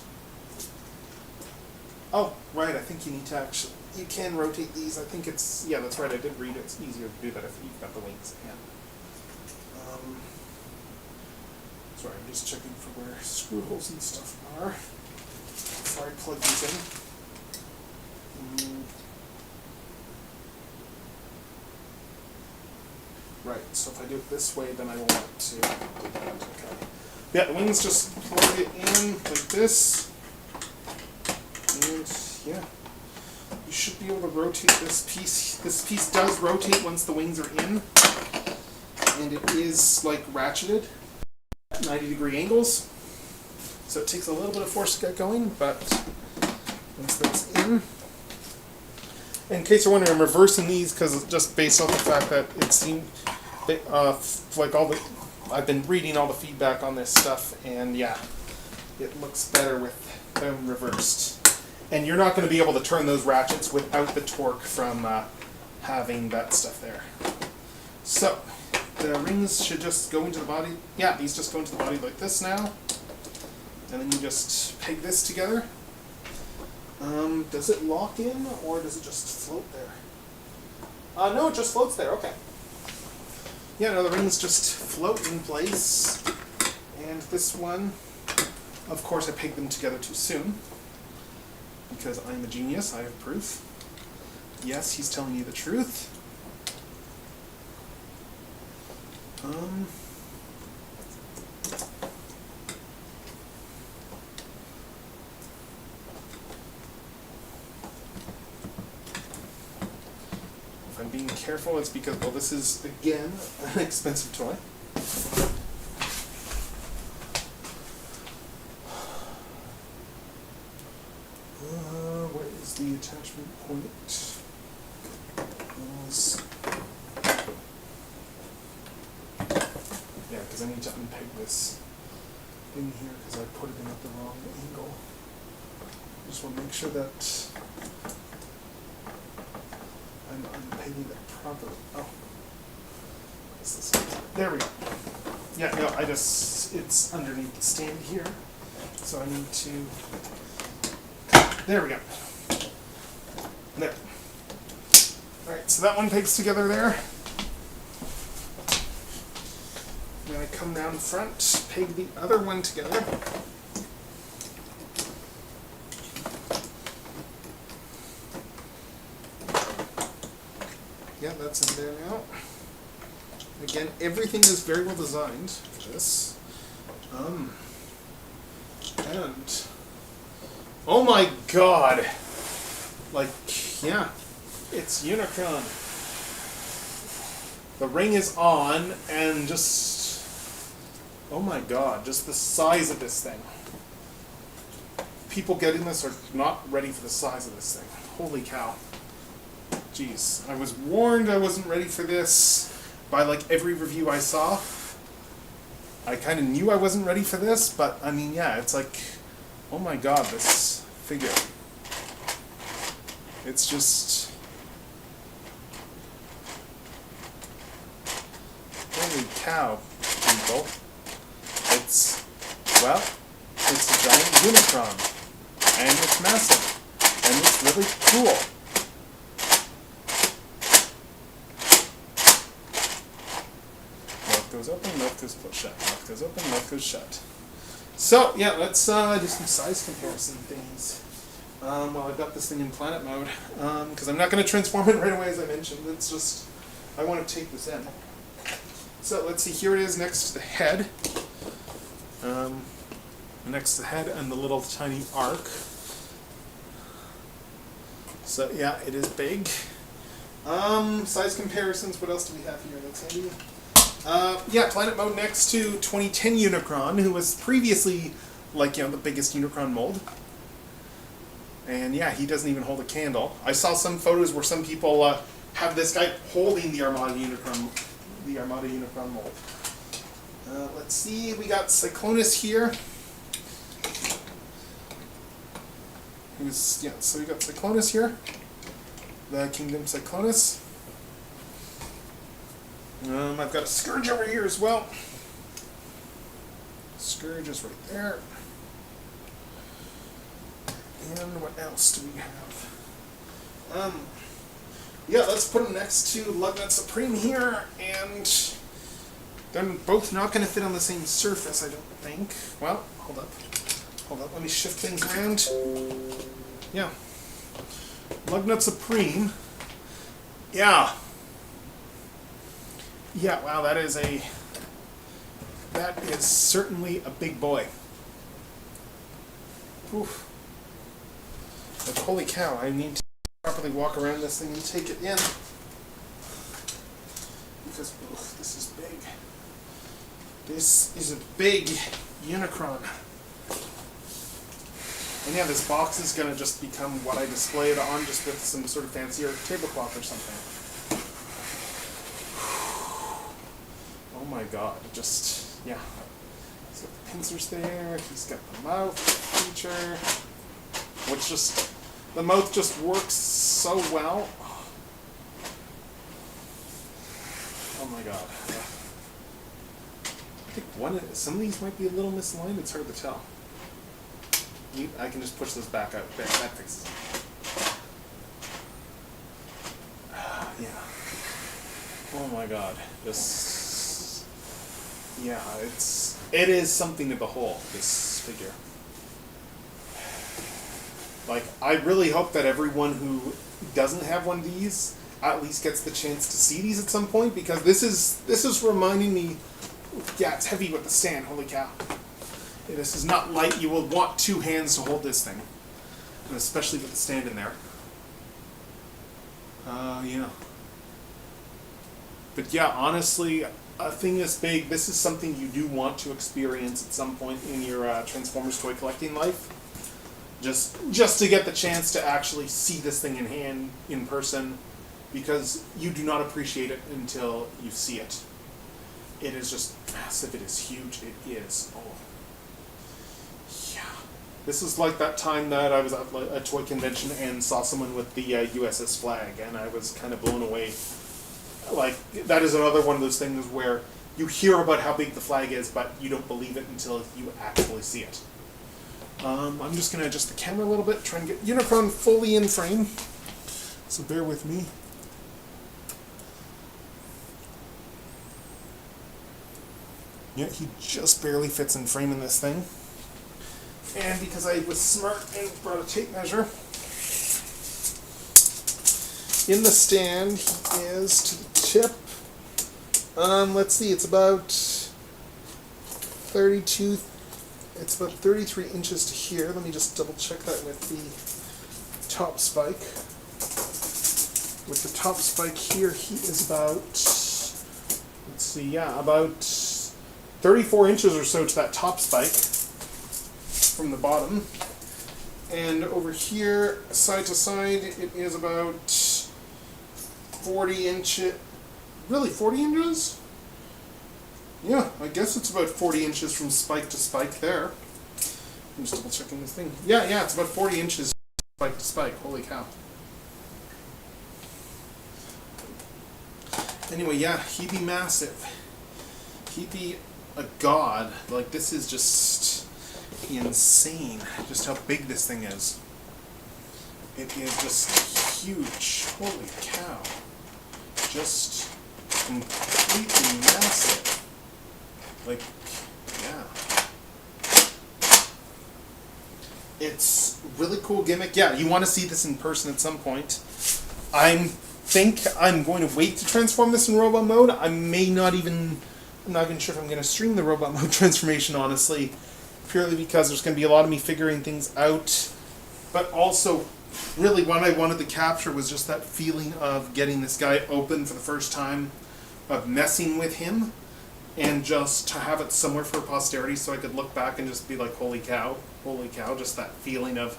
Oh, right. I think you need to actually. You can rotate these. I think it's. Yeah, that's right. I did read it. It's easier to do that if you've got the wings in. Sorry, I'm just checking for where screw holes and stuff are before I plug these in. Right, so if I do it this way, then I will want to do that. Okay. Yeah, the wings just plug it in like this. And yeah, you should be able to rotate this piece. This piece does rotate once the wings are in. And it is like ratcheted at 90-degree angles. So it takes a little bit of force to get going, but once that's in. In case you're wondering, I'm reversing these because just based off the fact that it seemed like I've been reading all the feedback on this stuff, and yeah, it looks better with them reversed. And you're not going to be able to turn those ratchets without the torque from having that stuff there. So the rings should just go into the body. Yeah, these just go into the body like this now, and then you just peg this together. Does it lock in, or does it just float there? No, it just floats there, okay. Yeah, no, the rings just float in place. And this one, of course I pegged them together too soon, because I'm a genius, I have proof. Yes, he's telling you the truth. If I'm being careful. It's because, well, this is, again, an expensive toy. Where is the attachment point? Yeah, because I need to unpeg this in here because I put it in at the wrong angle. I just want to make sure that I'm unpegging it properly. Oh, what's this? There we go. Yeah, no, it's underneath the stand here, so I need to. There we go. There. Alright, so that one pegs together there. Then I come down front, peg the other one together. Yeah, that's in there now. Again, everything is very well designed for this. And oh my god! Like, yeah, it's Unicron. The ring is on, and just, oh my god, just the size of this thing. People getting this are not ready for the size of this thing. Holy cow. Jeez, I was warned I wasn't ready for this by like every review I saw. I kind of knew I wasn't ready for this, but I mean, yeah, it's like, oh my god, this figure. It's just, holy cow, people. It's, well, it's a giant Unicron, and it's massive, and it's really cool. Mouth goes open, mouth goes shut, mouth goes open, mouth goes shut. So, yeah, let's do some size comparison things. Well, I've got this thing in planet mode, because I'm not going to transform it right away, as I mentioned. It's just, I want to take this in. So, let's see, here it is next to the head. Next to the head and the little tiny arc. So, yeah, it is big. Size comparisons, what else do we have here that's handy? Yeah, planet mode next to 2010 Unicron, who was previously, like, you know, the biggest Unicron mold. And yeah, he doesn't even hold a candle. I saw some photos where some people have this guy holding the Armada Unicron mold. Let's see, we got Cyclonus here. Yeah, so we got Cyclonus here, the Kingdom Cyclonus. I've got a Scourge over here as well. Scourge is right there. And what else do we have? Yeah, let's put them next to Lugnut Supreme here, and they're both not going to fit on the same surface, I don't think. Well, hold up, let me shift things around. Yeah. Lugnut Supreme. Yeah. Yeah, wow, that is certainly a big boy. Oof. But holy cow, I need to properly walk around this thing and take it in. Because, oof, this is big. This is a big Unicron. And yeah, this box is going to just become what I display it on, just with some sort of fancier tablecloth or something. Oh my god, just, yeah. He's got the pincers there, he's got the mouth feature, which just, the mouth just works so well. Oh my god. I think some of these might be a little misaligned, it's hard to tell. I can just push this back out. There, that fixes it. Yeah. Oh my god. This. Yeah, it is something to behold, this figure. Like, I really hope that everyone who doesn't have one of these at least gets the chance to see these at some point, because this is reminding me, yeah, it's heavy with the stand, holy cow. Yeah, this is not light. You will want two hands to hold this thing, and especially with the stand in there. Yeah. But yeah, honestly, a thing this big, this is something you do want to experience at some point in your Transformers toy collecting life. Just to get the chance to actually see this thing in hand, in person, because you do not appreciate it until you see it. It is just massive, it is huge, it is. Oh. Yeah. This is like that time that I was at a toy convention and saw someone with the USS flag, and I was kind of blown away. Like, that is another one of those things where you hear about how big the flag is, but you don't believe it until you actually see it. I'm just going to adjust the camera a little bit, try and get Unicron fully in frame. So bear with me. Yeah, he just barely fits in frame in this thing. And because I was smart and brought a tape measure, in the stand he is to the tip. Let's see, it's about 32. It's about 33 inches to here. Let me just double check that with the top spike. With the top spike here, he is about, let's see, yeah, about 34 inches or so to that top spike from the bottom. And over here, side to side, it is about 40 inches. Really, 40 inches? Yeah, I guess it's about 40 inches from spike to spike there. I'm just double checking this thing. Yeah, it's about 40 inches spike to spike. Holy cow. Anyway, yeah, he'd be massive. He'd be a god. Like, this is just insane, just how big this thing is. It is just huge. Holy cow. Just completely massive. Like, yeah. It's really cool gimmick. Yeah, you want to see this in person at some point. I think I'm going to wait to transform this in robot mode. I'm not even sure if I'm going to stream the robot mode transformation, honestly. Purely because there's going to be a lot of me figuring things out. But also, really what I wanted to capture was just that feeling of getting this guy open for the first time, of messing with him, and just to have it somewhere for posterity so I could look back and just be like, holy cow, just that feeling of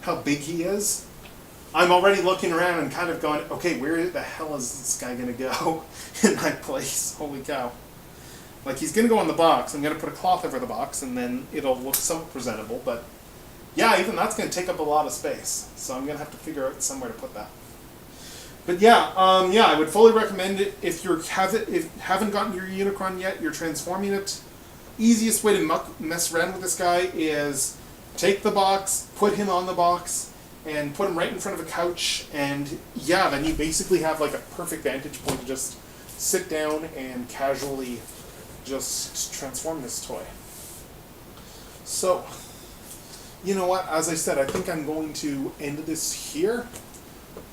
how big he is. I'm already looking around and kind of going, okay, where the hell is this guy going to go in my place? Holy cow. Like, he's going to go on the box. I'm going to put a cloth over the box, and then it'll look somewhat presentable, but yeah, even that's going to take up a lot of space. So I'm going to have to figure out somewhere to put that. But yeah, I would fully recommend it if you haven't gotten your Unicron yet, you're transforming it. Easiest way to mess around with this guy is take the box, put him on the box, and put him right in front of a couch, and yeah, then you basically have like a perfect vantage point to just sit down and casually just transform this toy. So, you know what, as I said, I think I'm going to end this here.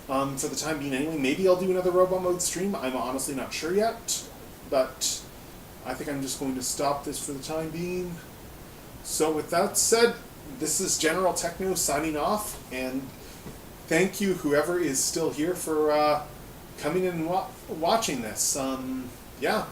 For the time being anyway. Maybe I'll do another robot mode stream. I'm honestly not sure yet. But I think I'm just going to stop this for the time being. So with that said, this is General Techno signing off. And thank you, whoever is still here, for coming in and watching this. Yeah.